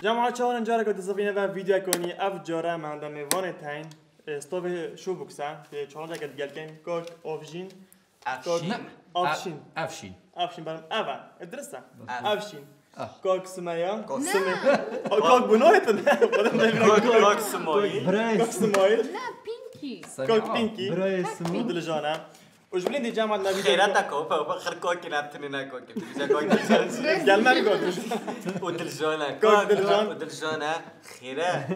جماعة شلون نجارك وتصفينا في فيديو كوني أف جارة ما عندنا ميفان تاين استوفي شو بوكسا في شلون جاك تقلكين كوك أوفجين أفشين برام أفا ادرسها أفشين كوك سمايا كوك بنويتن كوك سمايل لا بينكي كوك بينكي ودلجانا وجبلين دي جامعة نبي خيراتك وبخر كوكي نابتنينا كوكي قال ما رقود ودلجانا كوك دلجان ودلجانا خيرات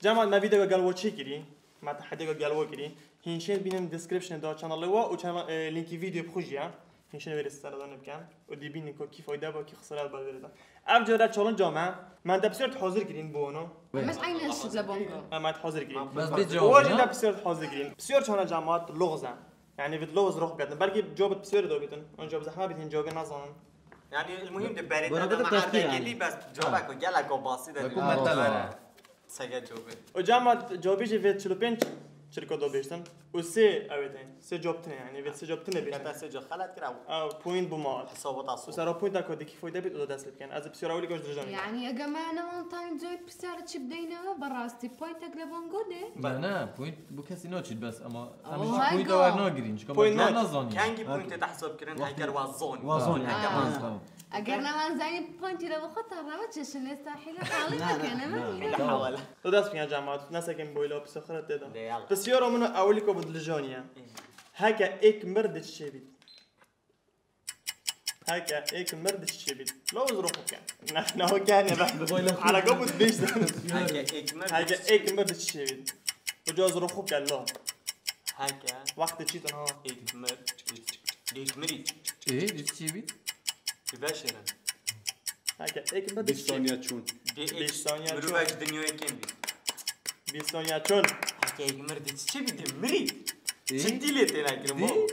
جامعة نبي ده قال وشي كري ما تحدي قال وكري هنشين بينن ديسكريبشن ده channel لوا و channel لينكي فيديو بخوجيا هنشين بير استردان بكام ودي بينن كي فايدة با كي خسارات بالبردا أفجر تشالنج جامعة ما أنت بصير حاضر كرين بونو بس عين الشد لبونغو ما تحاضر كرين بس بيجاوب واجد ده بصير حاضر كرين بصير channel جامعات لغزة يعني بتلغز روح قدنا بلكي جواب بصير دو بيتن أن جواب زحمة بيتن جواب نظام يعني المهم ده بارد هذا ما عاد يجي بس جوابك وجالك وبسيط سجى جوابه وجامعة جوابي في تشلوبين شركة دو بيشتن وسي أويتين سي جوابتنا يعني في سي جوابتنا بيشتن كذا سجى خلت كراو بوينت بمال حسابات عصو وسارو بوينت أكو ديكي فايدة بيت وده دست كان أز بسير أولي كوش درجاني يعني يا جماعة أنا وان تايم زويت بسارة شبدينا براستي بوينتك لبونغو ده لا بوينت بكسي نوتشد بس أما Oh my بوينت God. ورنا جرينش Point كمان not. نظني كانجي بوينت تحسب كرن هيكر وازون أجرنا وان زاني بوينتي لو خطر ما تشش اللي استحيل حالك أنا ما هي ودست فيها جامعات ناس كان بويلو بسخرة تدا ديال بس يورو منو أولي كو بدلجانيا هكا إيك مرد الشبيت هكا إيك مرد الشبيت لو زروحه كان نحن هو كان يا بحر على قبض بيش هكا إيك مرد الشبيت وجوز روحه كان لا هكا وقت تشيتن ها اكمل ديك مريت إيه دي بباشرا هكا إيك مرد بیست ثانیه الشبيت چون دي ثانية مروفاش دنيا كم بي بيستونيا چون هكا اكمل دي تشي بدي مريت إيه؟ جدي لي تينا كرمو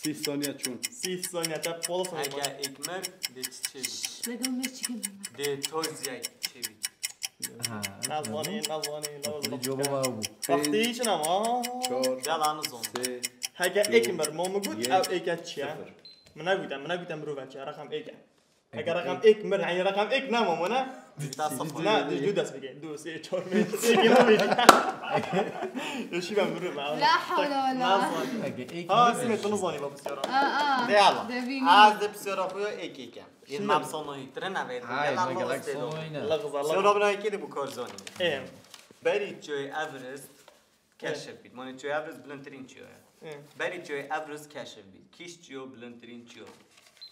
30 ثانیه چون 6 ثانية تاب خلاص هكا اكمل دي تشي لقوا ماشي كده دي توزيع تشي نظاني جواب أبو وقتي شنو ما 4 يلا نظن 3 هكا إكمر مو موجود أو إيكا تشيا من مروفا تشيا رقم إيكا هكا رقم إكمر يعني رقم إك نامو منا لا دو داس بيجي دو سي تشور مي إيكي ما بيجي يشيبا مروفا لا حول ولا سمعت نظاني بابا سيارة يلا دبيني هذا بسيرة فيو ايكيكا ما بصنو يترنا بيت هاي يلا ما الله قالك استيدو صوينا لغزة سيرة لغزة بنا كده بكورزوني إيه بري تشوي افرست كاشف بيت ماني تشوي افرست بلنترين تشوي بري تشوي افرست كاشف بيت كيش تشوي بلنترين تشوي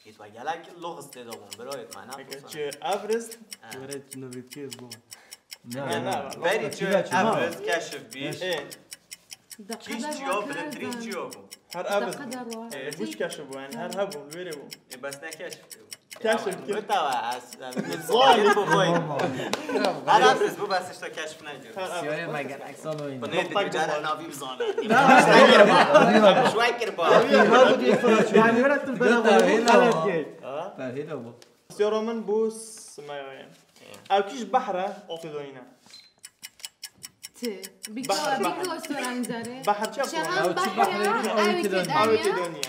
يتوا يلاك اللغة استيدو برايت معنا هكا تشي أفرست وريت انه بيتكيز بو بري تشوي افرست كاشف بيت إيه كيش تشوي بلنترين تشوي هر أفرست وش كاشبو يعني هر هبو ويريبو بس نكاشف كاشف كده. بتاع ظالم. انا افرز بو بس اشتا كاشف نجو سيارة ما قالك صوينا بنيت بجارة نافي بزانا شوي كربا ما بدي يفرج يعني ولا تبدا هنا هو سيارة من بوس ما يعني أو كيش بحرة أوتيدوينا بيكو سوران زاري بحر شاف شام بحر أوتيدونيا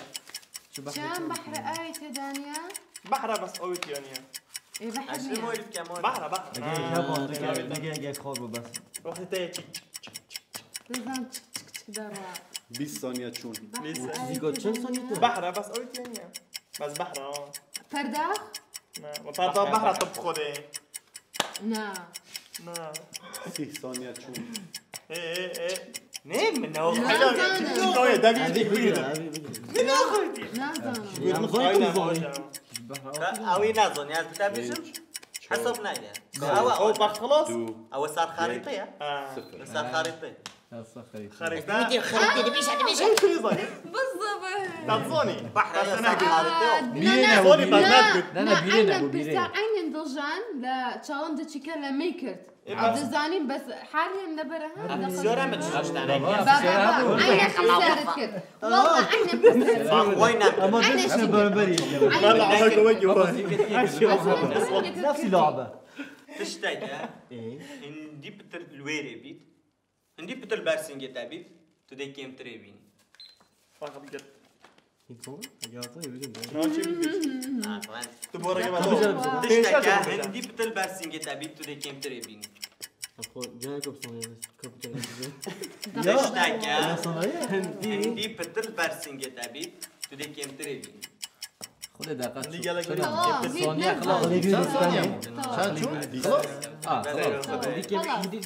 شام بحر آية دانيا بحرة بس أوتيدونيا إيه بحر عشان ما يريد كمان بحرة جابون بس وقت تاي لازم دروا 20 ثانیه چون زيكو چند ثانية بحرة بس أوتيدونيا بس بحرة فرداخ وطبعا بحرة طب خده نا نا 30 ثانیه چون إيه نيم من هو نوية ده بيجي كبير ده نازانا او ينظن يا بتابيشم حسب نايا أو او بحر خلاص 2 او صار خريطة يا 0 صار خريطة خريطة خريطة دبيشة بالضبط تظني بحر يا صار خريطة عين ضجان لا تشالنج تشيكن لا ميكرت دزانين بس حاليا نبرها سيارة ما تشجعش تعالى بابا عين خسارت كده والله عين وين عين بربري مرة عملك وجه نفس اللعبة تشتاق هندي بتر الويري بيت هندي بتر بارسينج تابيت تدي كيم تريبيني فقط قلت این صوره؟ اگه آتا یه نه چی بگیش طبعا تو برو که تشتكى هندي بتل بارسنجة تبيت تو دي كيم تريبين خود جای کب صوره کب تشتكى هندي بتل بارسنجة تبيت تو دي كيم تريبين خود دقیقا دیگه الان ثانية خلاص ثانية شان شو خلاص خلاص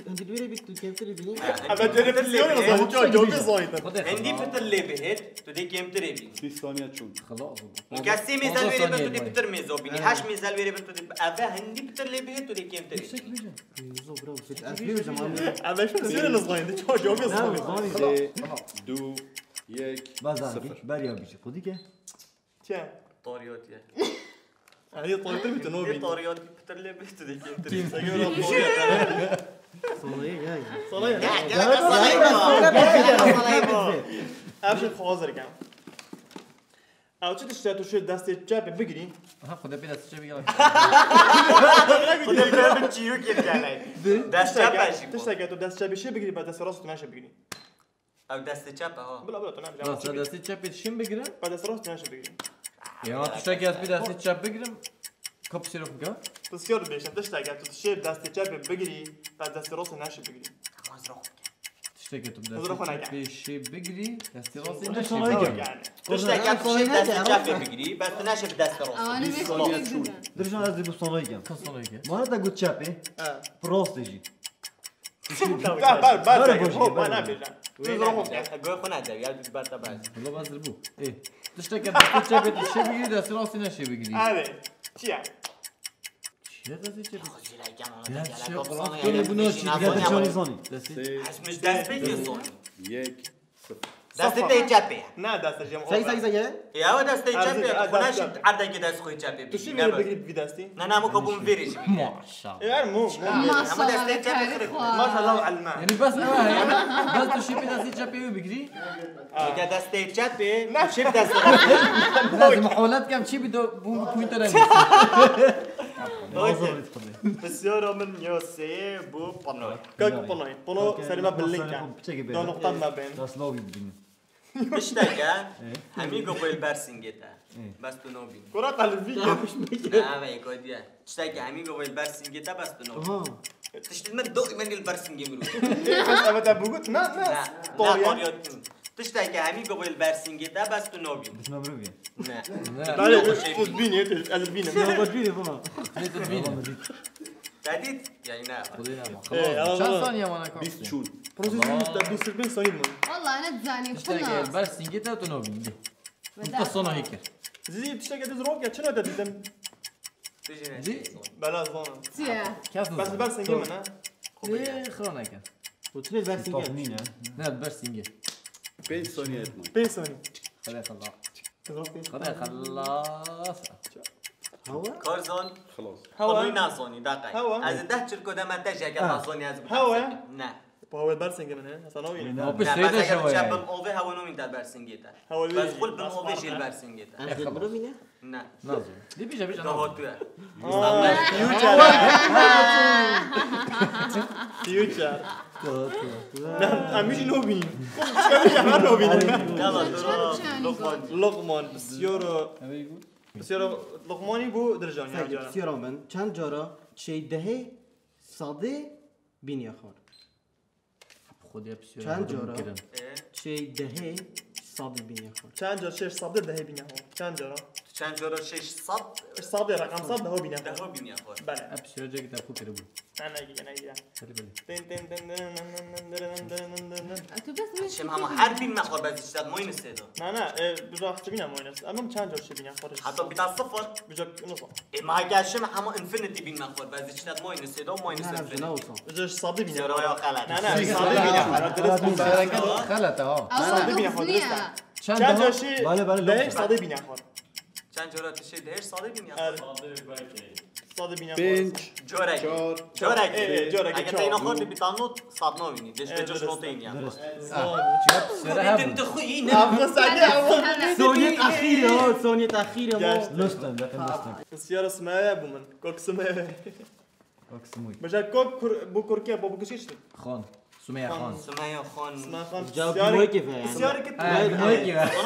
هندی دویره بیت تو کم تری بینی اما تلفزیون رو جوابی زاید هندي بتل لي بهت تو دي كيم تريبين 30 ثانية چون خلاص مكاسي ميزال ويري بتو دي بتر ميزو بيني هاش ميزال ويري بتو دي ابا هندي بتل لي بهت تو دي كيم تريبين زو برو فيت اصلی و جمال اما شو تلفزیون زاید جوابی زاید 3 2 1 بازار 0 بریا بیش خودی که چه طوريوت يا هذه طريقة دي بتنوبي طوريوت بتر لي بهت تو دي كيم تريبين صوره جای صلاية ابشر خوازر كم او چه تشتاتو شو دستی جابه بگیری ها خود بيد چه بگم خود بيرم چيو كيم جالاي دست چپ باشی تشتاگه تو دست جابه شه بگیری بعد دست راست تو نشه بگیری او دست چپ ها بلا تو نمیشه راست دستی چپ شیم بگیرم بعد دست راست تو نشه بگیری یا تو شکی از بيد دستی چپ بگیرم کپ سیرپ گا بسیار بیشتر تشتاگه تو شه دست جابه بگیری بعد دست راست تو نشه بگیری تشتكي تبدا بشي بقري دستي راسي نشي يعني تشتاگه تو شه دست چپ بگیری بس تو نشه دست راست 20 ثانية چون درجان از بو صوره کم كسونيك ما تا گوت چپه پروستجی بار هو ما نبيجا گوی خونه داری یاد بر تا باز والله بازر بو ايه تشتكي دستي چپ شي بقري دستي راسي نشي بقري هذا چیه چه دستي چپ تو بونو چی دیگه چونی زونی دستي مش دست بگیر زون 1 دست تی چپه نه دست جمع سای یا و دست تی چپه خونش عرضه که دست خوی چپه تو چی میگی بگیری بی دستی نه نه مو کبون ویریش ما شاء الله يعني مو ما شاء اما الله دست تی چپه ما شاء الله علمان يعني بس انا بس تشي بيد دستي چپ بقري که دست تی چپه شیب دست لازم محاولات كم شي بدو بوينتر بسیار من یوسه بو پنوی كاك بوناي بونو سلمى باللينك دو نقطة ما بين راس لوبی بینی تشتاگه همی گو بایل برسینگه تا بس تو نو بین كرة قلبي نه وای کودیه تشتاگه همی گو بایل برسینگه تا بس تو نو بین تشتید من دوی من البرسینگه مرو بس ابدا بوجود نا نه نا نه طوريا طوریات تشتاگه همی گو بایل برسینگه تا بس تو نو بین بس ما بروی نه لا تزبيني تزبيني ما بروی فما خليت تبين دادید یعنی نه خلاص شان ثانية وانا 20 چون بروسيس تبدو سلبين صاير من والله انا تزاني تشتكي خلاص بس سنجيتا تنوبي تصنع هيك زي تشتاق تزروق يا شنو تدم دي بلا ظن تيا كيف بس بس نجي منها ليه خلونا هيك وتريد برسینگ لا بس سنجي 5 ثانية اتمام بيسوني خلاص خلاص تزروق خلاص هوا کارزون خلاص هوا هوا ناسونی دقیق هوا. از ده چرکو ده متش اگر ناسونی از هوا. نه هو البرسنج منها صنوي هو نه بس بس هيدا اگر چپ شوية اوه هوا نو میتر برسینگیتا هوا بس خل بن اوه شیل برسینگیتا انا برو بینه نه نازل دي بيجا ده بيجا هاتوه فيوتشر فيوتشر مش نوبين مش نوبين يلا ترى لقمان بسیار لقمانی بو درجانی سعی جارا بسیارم من چند جارا چه دهه ساده بینی خور خد يا بسيرة چند جارا چه دهه ساده بینی خور چند جا 6 صد ده بینه ها چند جارا چند جورا 600 صد رقم صد ده بینه ده ها بینی خور بله بسيرة جاك تابو كده بو انا اجي خلي بالك تن تن تن تو بس مش شم همه هر بین مخور بس اشتاد موین استیدو نه بجا بینه ماینس اما چند جا بینه خورش حتی بیتا صفر بجا نص ما هاگه شم همه انفینیتی بین مخور بس اشتاد موین استیدو موین نه نه استیدو نوصل بجا صد بینه زیرا یا خلط نه صد بینه درست خلت اه صد بینه خور درست چند چند جا جاشی بله بله ده صد بینه خور چند جورا تشه دهش ساده بینی خور صد بینه 5 جورک 4 جورک جورک اگه تا اینا خورد بیتانو صد نو بینی دش به جوش نوته این یعنی بسيرة هابو تخوی ابو سعدي ثانیه اخیره ها ثانیه اخیره ما لستم لستم بسیار اسمه ابو من کوك اسمه اكسموي بجا کوك بو كركي بو كشيش خان سمیه خان سمیه خان جواب موی که فهم بسیاری که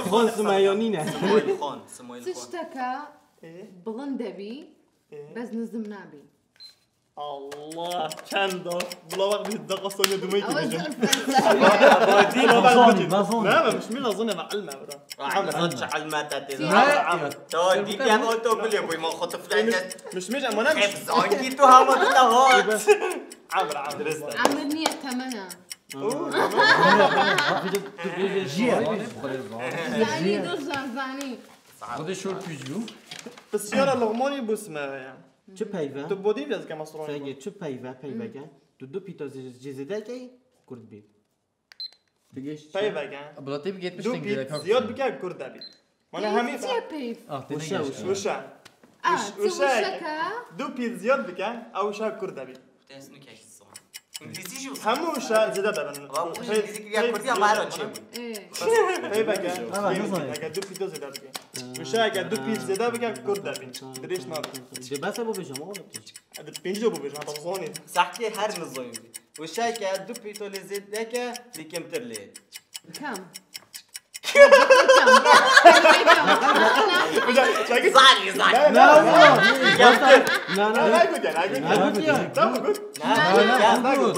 خان سمیانی نه سمایل خان تشتكى بلند بي بس نزم نابي الله چند دار بلا وقت دقیقه سونیا دومی که بجن ما ظن لا مش من اظن معلمه برا عم صدش على الماتات تو دي كان اوتو بلي ابوي ما خطف لك مش اما انا مش حفظ عنكي تو هم تهات عامر درست عمر نية ثمنها زاني دوزان زاني خودش شور پیجو بسیار لغمانی بسمه یا چه پیوه؟ تو بودی بیز که مصرونی سنگه چه پیوه گه دو پیتا جزیده که کرد بید دیگه پیوه گه بلاتی بگید دو پیت زیاد بکه کرد بید من همین تيا بيف وشا وشا دو پیت زیاد بکه او شا کرد بید تحسنو كاش الصون انجليزي شو همو شا زیاده دبن انجليزي يا كردي ما عرفت شيء پیوه گه دو پیتو زیاده بکه وشا اگه دو پیت زیاده بکه کرد بید دریش نبید ده بس ابو بجمع ولا عدد پنج بو بيش هذا صوني صحكي هر نظام وشاكا دو بيتو لزيد داكا لكم ترليت كم زعلي زعلي لا لا قلت انا قلت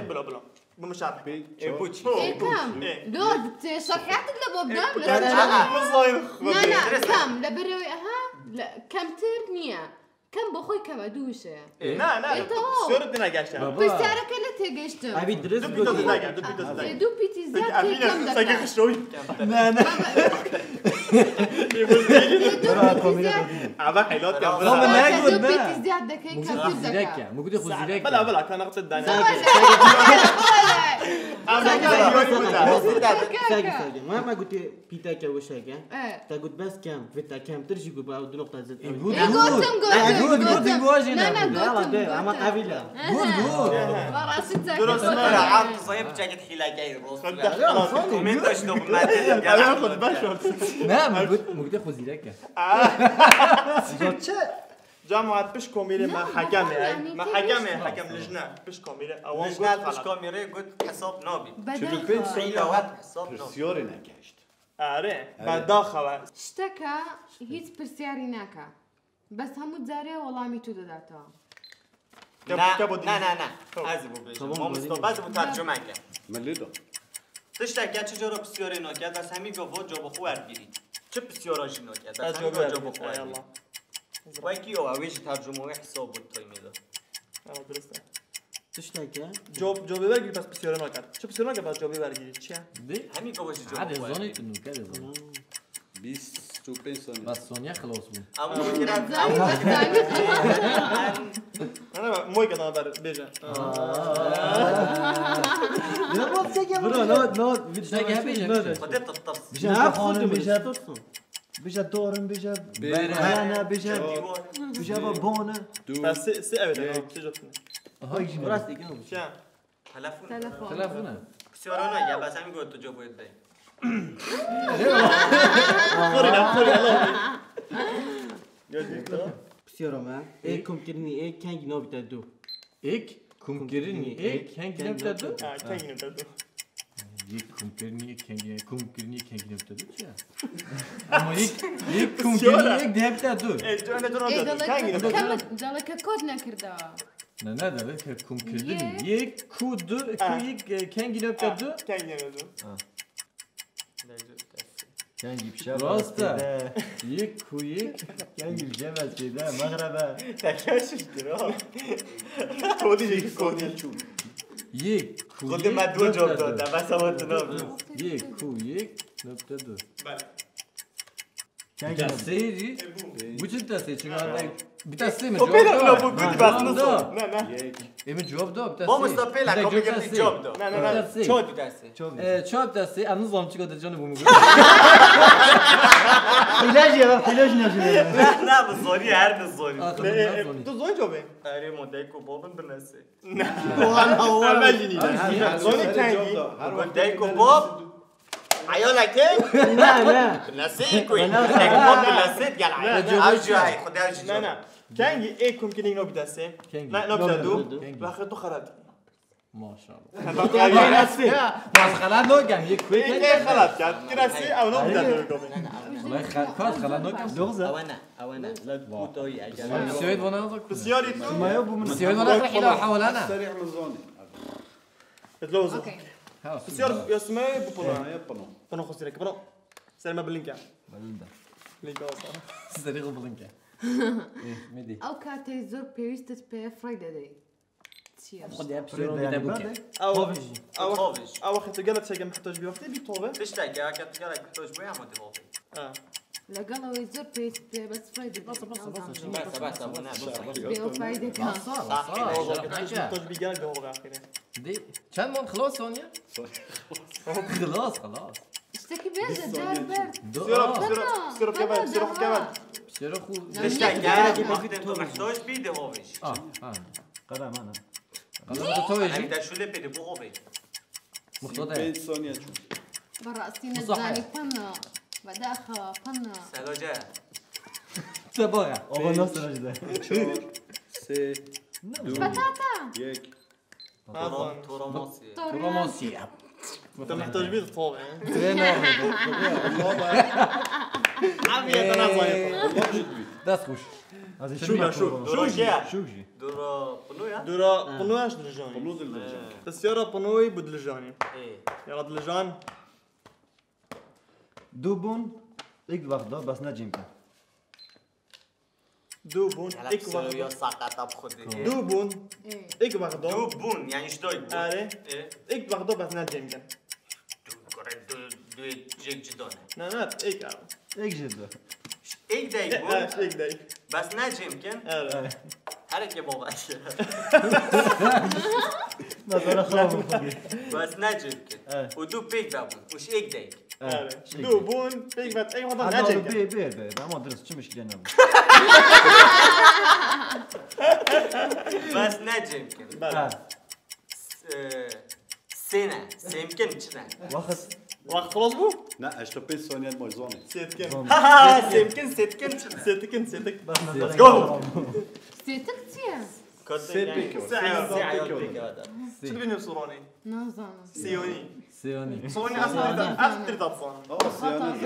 بلا بمشاركة بوتشي كم لود صفحات اللي بقدام لا لا كم لبروي لا كم ترنيا كم بخوي كم ادوشه لا شورت انا قاشا بس تعرف كله تقشت ابي درس دو بيتو زداقة دو بيتو زداقة دو بيتي زاد كم ساقي دقيقة خشوي لا عبا حيلات كان دو بيتي زاد دقيقة كم خزیرک دقيقة مو گودی خزیرک بلا كان اقصد داني ساقي ما قلت بيتا كا وشاكا تا قلت بس كم فيتا كم ترجي قلت دو نقطة زد اما قبيلة راسي درس انا عارف صايب جاكيت حلاقي روس كومنت اشتو ما انا اخذ بشر نه مو گودی خزیرک جامعة بش كوميري ما حكمه ما حكم لجنة بش كوميري اوان نشنال قلت مش خلاص كاميرا قلت حساب نابي بدأ حيلوات حساب نابي بسیاری نکشت اره بعد داخل اشتكى هيت برسياري ناكا بس همو زاري والله ميتو داتا نه ازبو بيجم ما مستوباز مترجمه کرد ملیدو تشتكى چجورا بسیاری ناکرد بس همین گفت جواب خو ورگیرید چه بسیاراش ناکرد بس همین جواب خو يلا وایکی او اویش ترجمه حساب بود توی میده يلا درسته تشتاكا جوابی برگیری پس بسیار نکرد چه بسیار نکرد بعد جوابی برگیری چیه؟ دی همین گفت عاد جواب زونی کنو کده زون 25 ثانیه بس سونیا خلاص بود اما ممكن انا موی که بر بیجا برو نو تشتاكي هبيجا خدت الطفس لا خودم بيجا تصم بيجا دورم بيجا بيرا. بانا بيجا بابونا بس سی اوید چه جفتنه راستی کنم چیه؟ تلفون تلفونه بسیارانه یا بس همین گفت تو جواب بده خوری الله یادی بسیارا ما ایکم کردنی ایک کنگ نو بیتا دو ایک کم کردنی ایک هنگ نبتا دو کنگی نمیداد یک کم کردنی ایک هنگ نبتا دو چیه؟ اما یک کم کردنی ایک نبتا دو جو انا دوران کنگی نمیداد دالك كود نكردا نه داره که کم کردنی یک کو دو یک هنگ نبتا دو کنگی نمیداد كان بشاب راسته یک کو یک كان بشاب كده مغربا تکاشش درا کودی چون یک کو خود من دو جواب دادم بس هم تو یک کو یک نبتا دو كان دستی bu چه دستی چون bir dستی mi خب cevap پیدا da کنم بودی بس نصف نه نه emin cevap da bir dستی ما مستقبل کم بگم جواب داد نه نه نه چه دو دسته چهار دستی امروز زام چیکار داشتن بومی خلاج يا خلاج نجم نه بزاری هر بزاری تو زون جوابه اره مدعی کو بابن بنسه اول جنی زونی کنگی مدعی کو باب عيالك نه نسيك وين باب بنسيت قال عيالك ارجع خدها نه نه كانجي ايه كومكينينج نبدا سي كانجي. نبدا دو كانجي. واخر تو خرات ما شاء الله كراسي ما خلاص نوقع يكوي ايه خلاص كراسي او نبدا دو والله خلاص نوقع لغزة او انا لا تفوتوي اجل سويد ونازك بسياري ما يبو من سويد ونازك حلو حولنا سريع من زوني تلوزو اوكي بسياري يا سماي بطلع ما يبنو بنو خسرك برو سلمى باللينك بلندا لينك وصل سريع بلنكا مدي او كاتي زور بيوستت بي فرايداي داي تسير خد يا فريد يعني بعد او اخي تقلت شيء محتاج بوقتي بيطوبه تشتاق يا كنت قالك تحتاج بيها ما تفوتي لا قالوا يزور بيست بي بس فرايداي بس ابونا بيو فرايداي كان محتاج بيقال قهوه اخيرا دي كان مون خلاص سونيا خلاص اشتكي بيجا جار برد سيرو كمان سيرو كمان سيرو خو تشتاق يا وقت انت محتاج بيده هوفيش قرا معنا قررت تويجي انت شو اللي بيده بوفيش مختار بين سونيا شو برا استينا الزاني فنا بداخا فنا سهلو جاء تبغى اوه نفس الرجل شور سي دو بطاطا يك تورموسي رومانسي انت محتاج بيد طوبه والله جد بي داس خوش هذا دورو جاء شو جي دورو بنويا دورا بنواش دلجاني بنود الدرجة السيارة بنوي بدلجاني ايه يلا دلجان دوبون ايك واخده بس نجم كان دوبون هلا ايك بسوي واخدو ساقطة بخدي دوبون ايه ايك واخدو دوبون يعني ايش دوي اره ايه ايك واخدو بس نجم كان دو جيك جدونه نانات ايك او ايك جدا ايك دايك ايش ايك دايك بس ناجي يمكن اره حرك يا بابا مثلا خلاص بس ناجي يمكن ودو بيك بابون وش ايك دايك اره دوبون ايك بس اي واحدة هذا نجم بي كان بي بي ما درس شو مشكلة انا بس ناجي يمكن بلا سنة يمكن كنا واخد وقت خلاص بو لا اشتو بين سونيا المول زوني سيت كن ها يمكن سيتكن سيت كن سيتك let's go. سيتك تيا ساعة هذا شو بيني وصوروني نازانا سيوني سيوني صوروني اصلا تريد تصان خطا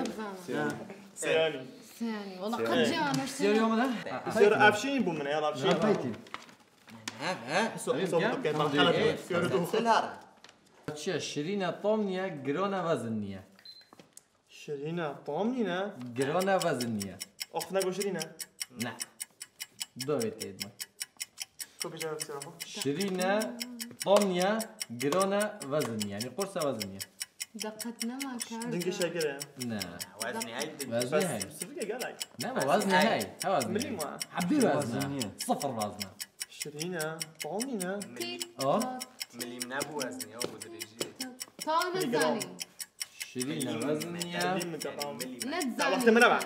سيوني سيوني ثاني والله قد جانا سيوني يوم ده سير ابشين بو من يلا ابشين بيتي ها سير چه شیرینه طامنیه گرانه وزنیه شيرينا طامنينا گرانه وزنیه اختنا قول شيرينا نه دویت اید ما كو بيجاوب سيرافو شیرینه طامنیه گرانه وزنیه یعنی قرص وزنیه دقتنا ما كان دنقي شاكرة نه وزني هاي وزنی هاي سيفيكا قالك نه ما وزنی هاي ها وزنی ملي هاي. ما حبي وزنه وزنية. صفر وزنه شيرينا طامنينا اه ملي منابو وزني او مدري طال الزاني شیرینه وزنیه قديم من كطام نزاني وقت من ربع.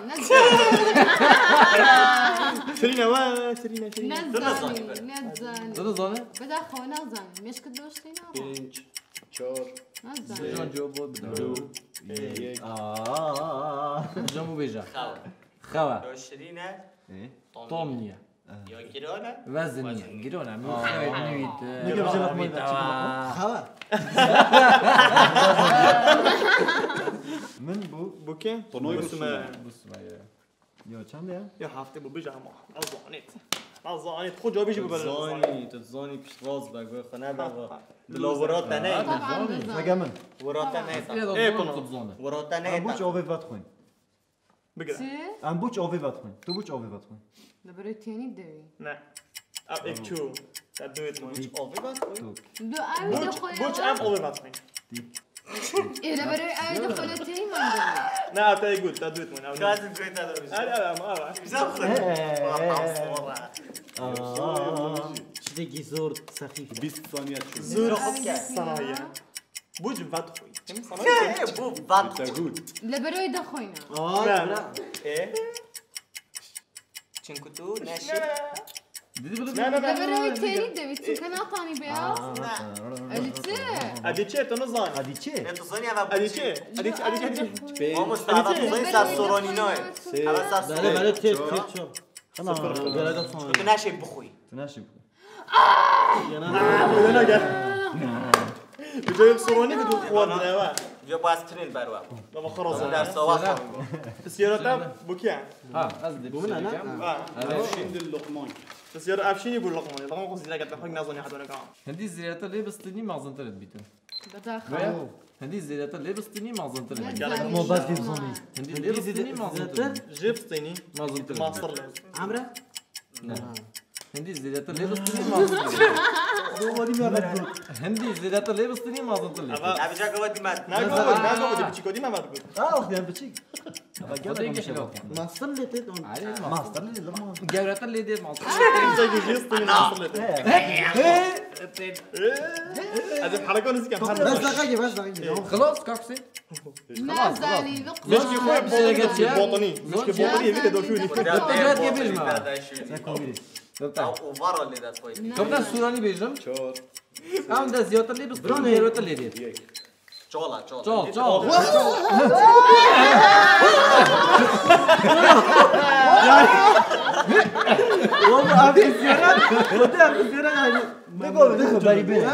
شيرينا شيرينا شيرينا نزاني دو زانه بداخل نزاني مش كدوش لينا بينج شور نزاني جان جو بود دو يك جامو بیجا خاوة خوا لو شرينا طامنیه يا كيرونا وزنیه گرانه می خواهید نوید نگه بجا لقمه خوا من بو بوكي طنوي بس ما بس ما يا كم يا يا حافتي بو بيجامه عزانيت عزانيت خو جوابي جيبو بلا تزوني تزوني بش راز بقى خنا بقى لو وراتا ناي طبعا نزاني رقمن وراتا ناي ايه بنو وراتا ام ناي بوش اوفي فاتخوين بقرا سي ام بوش اوفي فاتخوين تو بوش اوفي فاتخوين لبريتيني دوي نعم اب اك تو تدويت مون دو اوي بوش دخل ام اوفي باتخين ايه لبري اوي دخلتي من دوي نا تا يقول تدويت مون او لازم تقول هذا لا ما اعرف شتێکی زۆر سەخیف 20 ثانية شو زور صناعية بوش باتخوي كم صناعية بو بات تقول لبري دخوينا لا ايه چنكتو ناشي لا لا لبري تاني دوي كان اعطاني بياض قلت ادي تشي تنظان هادي تشي انت صوني انا ادي تشي ادي ما مستعد صوني صار سوروني نوي انا صار بەلە بەلە سوروني تێت چۆ خلاص تو نشی بخوی تناشب انا قال بجاي بصروني بدو خوان دنوا یا باز ترین بروا لما خرز در سوا السيارة بوكيا از دی بومن انا شند اللقمان السيارة افشيني يقول لقمه لقمه قصدي لا قد حق نازوني حد ولا كان هندی زیرتا لیبستنی مازن ترد بیتن بداخل هندی زیرتا لیبستنی مازن ترد ما بس يبصوني هندی لیبستنی مازن ترد جبستيني مازن ترد ماستر لي عمرة هندی زیرتا لیبستنی مازن ترد هندی زیرتا لیبستنی مازن ترد ابي جا قوتي مات ناقو بتشي كودي ما تقول اخذ يعني بتشيك خدی که شلو ما صلت ما استرلي لما جورتا لیدی مازن زي جبستيني ماستر لي هذا حركه نسي كان بس دقيقة خلاص كاكسي ما زالي مش كيف بوطني مش كيف بوطني هذيك دور شوني اوفر اللي ده كويس كم سوراني بيجم چهار هم ده زیادتر لیبستنی جورتا لیدی یک چالا چال چال والله ابي السيارات قدام السيارات يعني دقوا بريبين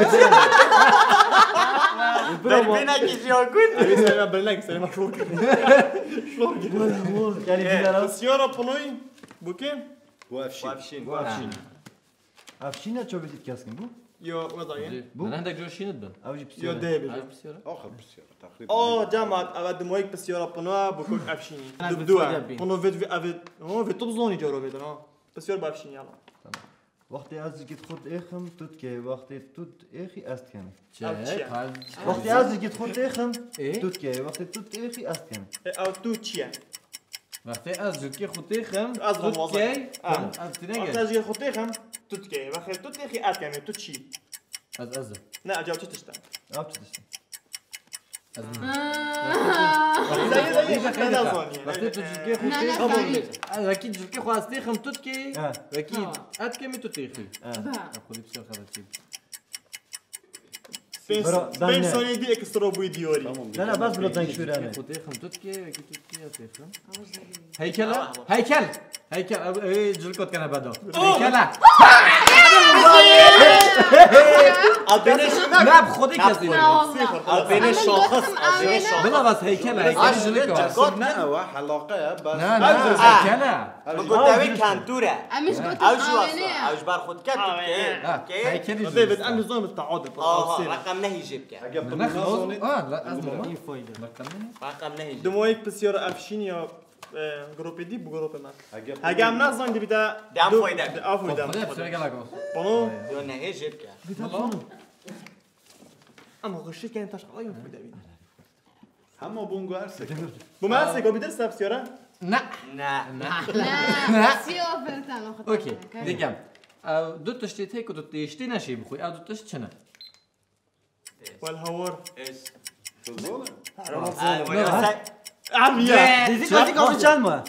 بربينا كيجي يقول ابي سلام بالله سلام مشروك شلون يعني السيارة بنوي بوكي وافشین افشينا شو بدك كاسكن بو يو وضعي من عندك جوشين الدن او جيب يو سيارة ديبل آخر بسیار تقریبا جامعة أبد مويك بسيارة بنوا بكوك أفشيني دبدوها هنو في تبزوني جارو بيدنا بسيارة بأفشيني يلا وقتی از دیگه خود اخم توت که وقتی توت اخی است کنه چه؟ وقتی از دیگه خود اخم إيه؟ توت که وقتی توت اخی است کنه أو تو تشيا وقتی از جوکی خودی خم از تو غواصه. کی آه. از تنگه أتاجي خطي خم تتكي وخير تتكي أتكي تتشي از لا أجاوب تشتا آب چی داشتی از زي أنا زوني وقتی تو جوکی خودی نه، خم فهمید. وقتی جوکی خواستی خم تو کی آه. وقتی ات کمی تو تیخی با خودی بسیار خرابی برا، بين دايما. سوني دي إكسترا بوي ديوري نه نه بس بلا دنگ شوره نه خودی خم تو کی وقتی تو کی ات خم هیکل هیکل جلکت کنه بعدا هیکل أبينش نه خودی کسی أبينش شاخص بلا بس هیکل هیکل جلکت نه و حلاقه بس نه نه هیکل بقول تاوي كانتورة مش قلت او شو اصلا حواليها او جبار خود كات هیکلی ديفيد أنا نظام التعاضد رقم نهي جيب كات اگر نه خلاص بنازونی لا از این فایده رقم نهي جيب دمويك بسيارة أفشين يا جروبي دي بجروب ما اگر هاجي عم نازن دي بدا دام فايدة. أفوي خدا دام بسرعه گلگو بنو يو نهي جيب كات أما غشي كان تاش الله ينفع دابين همه بونگو هرسه بماسك وبيدرس بسيارة نه نه لا سي اوفر تاع اوکی دیگه دو تشتی تیک و دو تشتی نشی بخوی دو تشت چنه والهور ايش تزونه عميا دیگه کافی چند ماه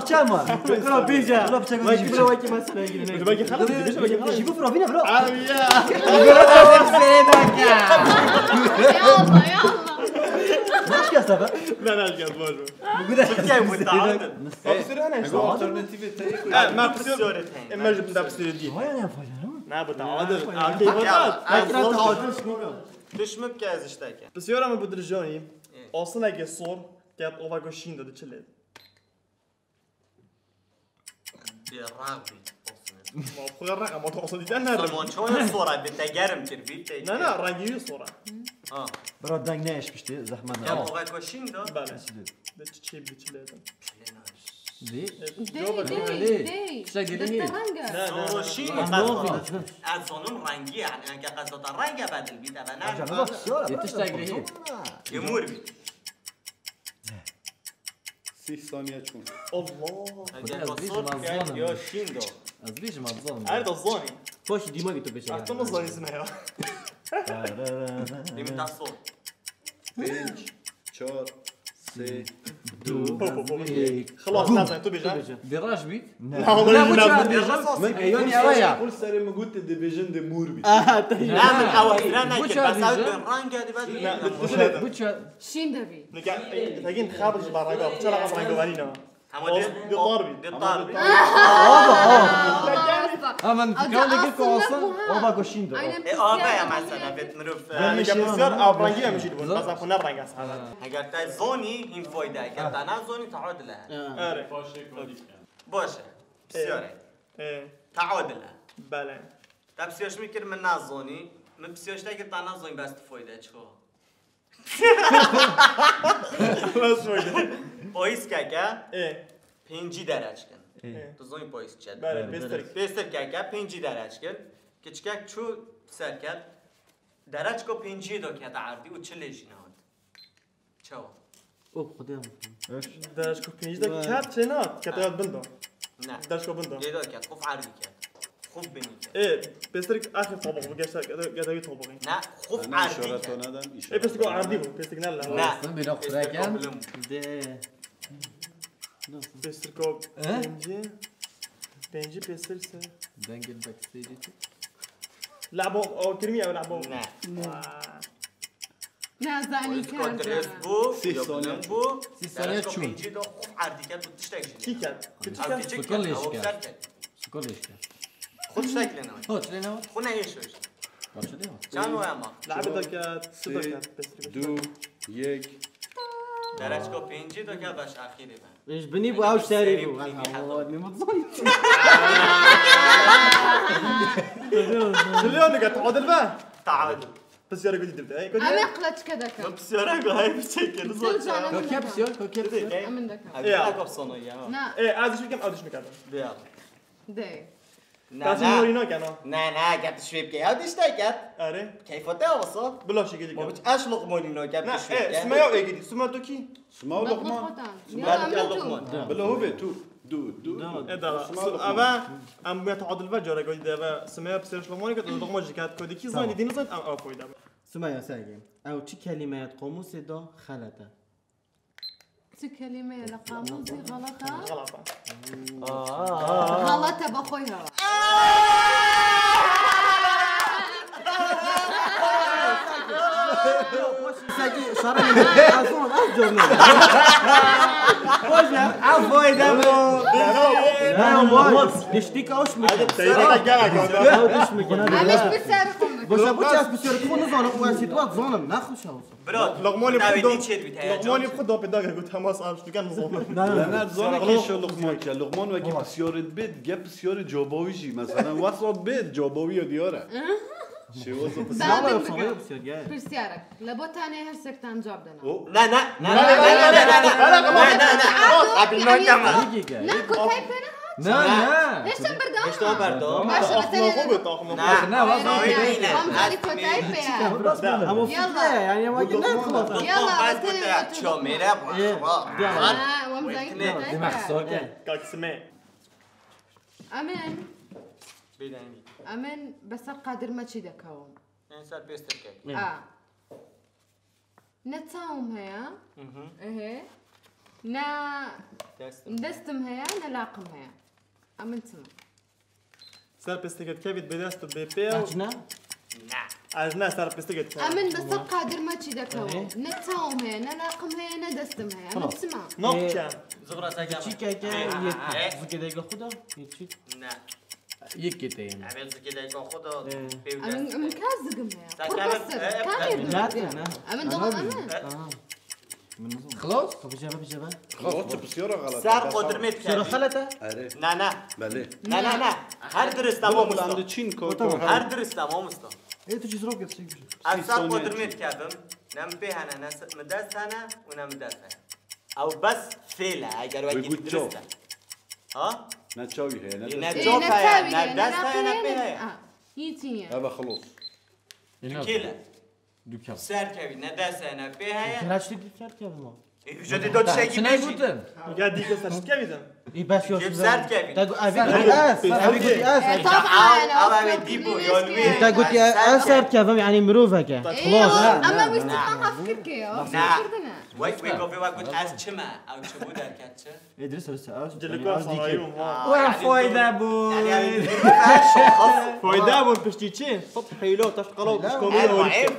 چند ماه برا بيجا برا بچه ما يجيب له وجه مثلا يجي باقي خلاص بديش باقي خلاص جيبوا فرافينا برا عميا يلا يلا مش كاسبه لا لا الجاز واجو كيف متعاطف بصير انا شو alternatieve تاعي ما بصير اما جبت ده بصير دي هاي انا فاهم ما بتعادل كيف ليش مبكي از اشتاكي بس يورا ما بدرجاني اصلا اگه صور كانت اوفا گوشين داده چلید يا راغبي ما بخير رقم ما توصل دي انا سلمان شو الصورة بتجرم تربيت لا لا رنگی صورة اه برا دنگ نش بشتی زحمت يا نه موقع كوشين ده بله ده چی بچلید دی دي شاقي سوروشين از زنون رنگی يعني اگه قصد رنگ بدل بيت انا تشتاق لهي يمور بيت 30 ثانیه چون الله اگه قصد كان يا شين ده از بیش ما تظلم عارف الظاني خوش دماغي تو بشه احتمال الظاني اسمها يمتع الصوت 5 4 3 خلاص لازم تو بيجا دراج بيت لا والله ايوني ارايا كل سري ما قلت ديفيجن دي مور بي لا من اول انا بوش كنت بس هذه بين رنگ دي بدل بوتشا شين دبي تاجين خابج برا ترى قصرا قوانينا همون دي طاربي دي طاربي من فكران لقيت كواسن آبا گوشین دو آبا یا مثلا بيت مروف يعني بسيار او برانجي مشي بون بس اخو نرنج اصحاب اگر تا زونی هم فایده اگر تا نه زونی تعادله اره باشه بسیاره تعادله بله تا بسیارش میکرد من نه زونی من بسیارش تا تا نه زونی بس فایده چخو بس فایده پاییز که ايه 5 درجه کن تو زونی پاییز چد بله بستر که 5 درجه کن که چکه چو سر کرد درجه کو 5 دو که عرضی و 40 نهاد چو او خودم درش کو پنج ده کات چنات کاتات بندو نه درش کو بندو یه دار کرد خوب عرضی کرد خوب بینی کرد ايه بستر اخر طبق بقاش قدوي طبقي نه خوب انا عرضی اشارت کرد ندم ايه بس کو عرضي بس نلا نه بيروح راكان ده بستر کو بنجي بستر سه دنجل باكستيج لعبوا او كرمي او لعبوا نه نه زنی پلیس درس کرد بو سی یا ثانیه. بلند بو 30 ثانیه درس چون؟ کو 5 دو خوب عرضی کرد و تشتاق كي كات كنت او كات تشتاق فكرليش او كان. سر کرد سكول ايش كان؟ خود تشتاق لنا هو تلينا خونه ایشوش هو تلينا چند و اما لعبة كات ستة كات بستر دو یک درس کو 5 دو که باش اخیری من ايش بني بو اوش تاري بو شلون قاعد تعادل بقى تعادل بس يا رجل تبدا اي انا قلت كذا ما كم بس يا رجل هاي بشكل زوج كوكب سيور كوكب سيور من ذاك لا قبصنا اياه لا ايه عاد شو كم عاد شو كذا بيا داي بس نورينا كنا نه قبل شوي بكي هذا اشتاقت اري كيف تاوصل بلا شيء ما كذا بتش اشلق مولينو قبل لا شوي ايه اسمعوا ايه جديد سمعتوا كي اسمعوا لقمان لا لقمان بلا هو بيتو دو ايه ده ابا ام بيتعادل بقى جرى قاعد ده سمعوا بسيرش لموني كنت لقمه جكات كودي كي زاني دين زاني ام ابوي ده سمع يا ساقي او چی کلمات قاموس دا خلطه كلمة يا قاموسي غلطة غلطه غلطة بخويها ساقي صار من اصلا اجرنا وجه عفوا يا دمو لا موت دشتيك اوش مكان او دش مكان مش بسرقهم باش ابو تاس بسير تكون زون واسي توات زون ناخذ شاوس برات لقماني ناوي بخدو تشيد بتاعي لقماني بخدو بداك قلت حماس عارف شو كان نظام نه زانه که شو لقمان که لقمان وکی بسیار بید گپ بسیار جاباوی جی مثلا وصل بید جاباوی یا دیاره چی واسه لا صغير بسير جاي برسيارك لبوتاني هرسك تنجاب دنا لا لا لا لا لا لا لا قبل ما نكمل دقيقة لا كنت هاي فينا لا ليش تنبردان؟ ايش تو بردو؟ ماشي طاقم مثلا خوبي طاقم لا هم كنت هاي فيها اما فكره يعني ما قلنا خلاص يلا بس كنت شو ميرا ومزين دي محسوكة كاك سمع امن بيداني امن بس القادر ما تشي دكاوم انسان بيستر كيك نتاوم هيا ايه نا ندستم هيا نلاقم هيا امن تسمع صار بستيكت كبد بداستو بيبي عجنا عجنا صار بستيكت امن بس القادر ما تشي دكاوم نتاوم هيا نلاقم هيا ندستم هيا امن تسمع نوكا زغرة ساجا چی که یه زکی دیگه خدا چی نه يكتين عمل زكي دايكو خدا امن كازقم هيا قرقصر لا كامل انا امن دغم امن خلاص طب جابه خلاص بسیار غلط سر قدرمت شنو كان خلته اره نه نه بله نه نه نه هر درست تمام بلند مستا چین هر درست تمام مستا ايه تجي زروق تسيق سر قدرمت كابم نم به انا مدرس انا ونم مدرس او بس فعل اگر وقتی بگو جا. درسته ها نه چاوی هی نه نه دست. جا نه دست نه به يتيني اوه خلاص كلا دوكا سر كبي نه دست نه به كلاش تدي كار كيف ما جدي دو شيء شنو يقولن قاعد ديك صار كبد اي بس يوسف سرد كيفي تقول ابي اس ابي قلت اس طبعا ديبو يولوي انت قلت يا اسر كيف يعني مروفك خلاص اما مش تفهم فكرك يا ويك ويك قلت از چما او چه بود کچه ادرس لسه اس جلكوا صايم وفايدة بو يعني فايدة بون بشتيتشين صوت حيلو تشقلو تشكومي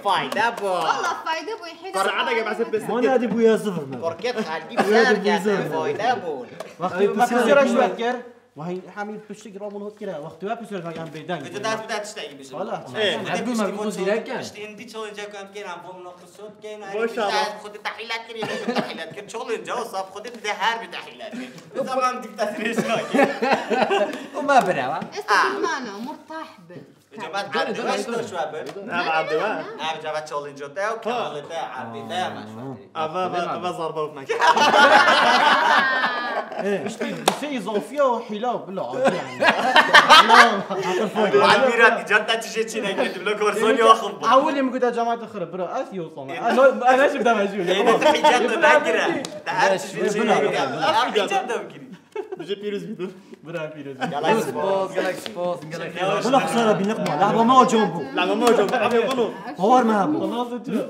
فايده بو والله فايدة بو يحيد قرعة جاب عسل بس ما نادي بو يوسف بركت خالدي بسر فايده بو وقت ما كسر شو بكر وهي حامل بشتي رامون هوت كده وقت ما بيصير كان بيدان انت بدأت تشتغل بس والله عبدو ما بيكون زيك كان انت تشالنج كان كان عم بقول نقص صوت كان خد التحليلات كده التحليلات كده شغل صاب خد الدهار بتحليلات طبعا بدك تسريش وما براوا استثمانه مرتاح جماعة عبد الواحد شو عبد؟ نعم عبد الواحد نعم جماعة شغل جوته وكمال ده عبد ده ما شو أبا ضربة وفناك بس يزوفيا وحلاو بالله يعني وعميرات جرت تجي شيء نقدر بلو كورسوني واخذ عولي مقول يا جماعه الخير برا اسيو صوم انا شفت ما ايه حجات ناقرة تعال شيء شيء بجي بيروز بيدو برا بيروز جالاكسي بوز ولا خساره بنقمه لعبه ما جنبه لعبة موجود عم يقولوا باور ما هبو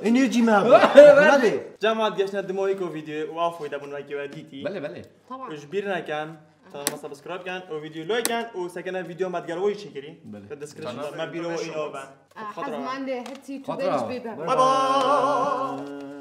انرجي ما هبو هذه جامعة قشنا دمويكو فيديو وعفوا إذا بنواكي وديتي بله طبعا وجبيرنا كان قناة سبسكرايب كان وفيديو لايك كان وسكنا فيديو ما تقالوي شكري في الديسكريبشن ما بيرو إنه حزم عندي حتى فترة. تبيج بيبر باي باي